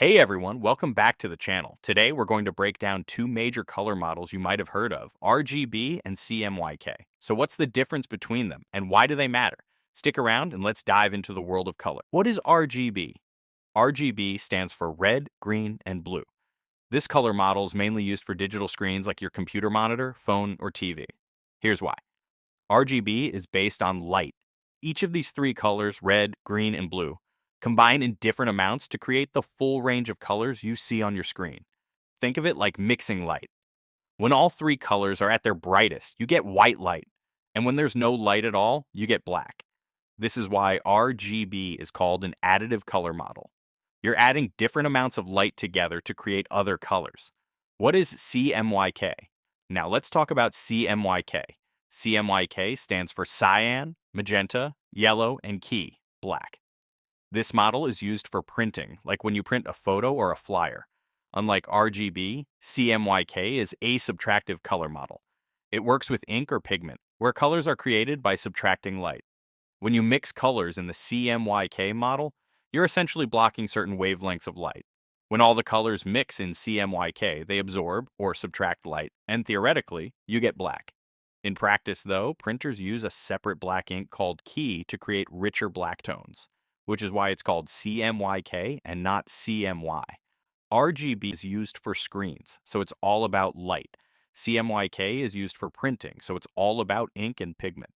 Hey everyone, welcome back to the channel. Today we're going to break down two major color models you might have heard of, RGB and CMYK. So what's the difference between them and why do they matter? Stick around and let's dive into the world of color. What is RGB? RGB stands for red, green, and blue. This color model is mainly used for digital screens like your computer monitor, phone, or TV. Here's why. RGB is based on light. Each of these three colors, red, green, and blue, combine in different amounts to create the full range of colors you see on your screen. Think of it like mixing light. When all three colors are at their brightest, you get white light, and when there's no light at all, you get black. This is why RGB is called an additive color model. You're adding different amounts of light together to create other colors. What is CMYK? Now let's talk about CMYK. CMYK stands for cyan, magenta, yellow, and key, black. This model is used for printing, like when you print a photo or a flyer. Unlike RGB, CMYK is a subtractive color model. It works with ink or pigment, where colors are created by subtracting light. When you mix colors in the CMYK model, you're essentially blocking certain wavelengths of light. When all the colors mix in CMYK, they absorb or subtract light, and theoretically, you get black. In practice, though, printers use a separate black ink called key to create richer black tones, which is why it's called CMYK and not CMY. RGB is used for screens, so it's all about light. CMYK is used for printing, so it's all about ink and pigment.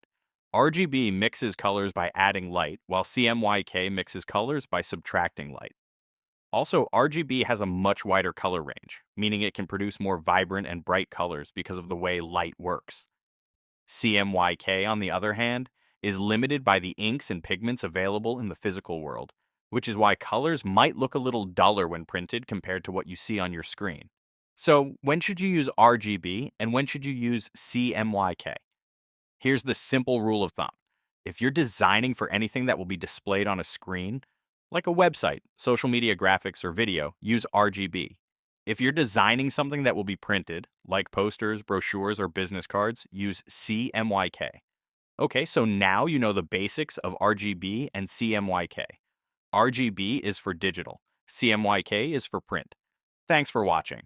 RGB mixes colors by adding light, while CMYK mixes colors by subtracting light. Also, RGB has a much wider color range, meaning it can produce more vibrant and bright colors because of the way light works. CMYK, on the other hand, is limited by the inks and pigments available in the physical world, which is why colors might look a little duller when printed compared to what you see on your screen. So, when should you use RGB and when should you use CMYK? Here's the simple rule of thumb. If you're designing for anything that will be displayed on a screen, like a website, social media graphics, or video, use RGB. If you're designing something that will be printed, like posters, brochures, or business cards, use CMYK. Okay, so now you know the basics of RGB and CMYK. RGB is for digital, CMYK is for print. Thanks for watching.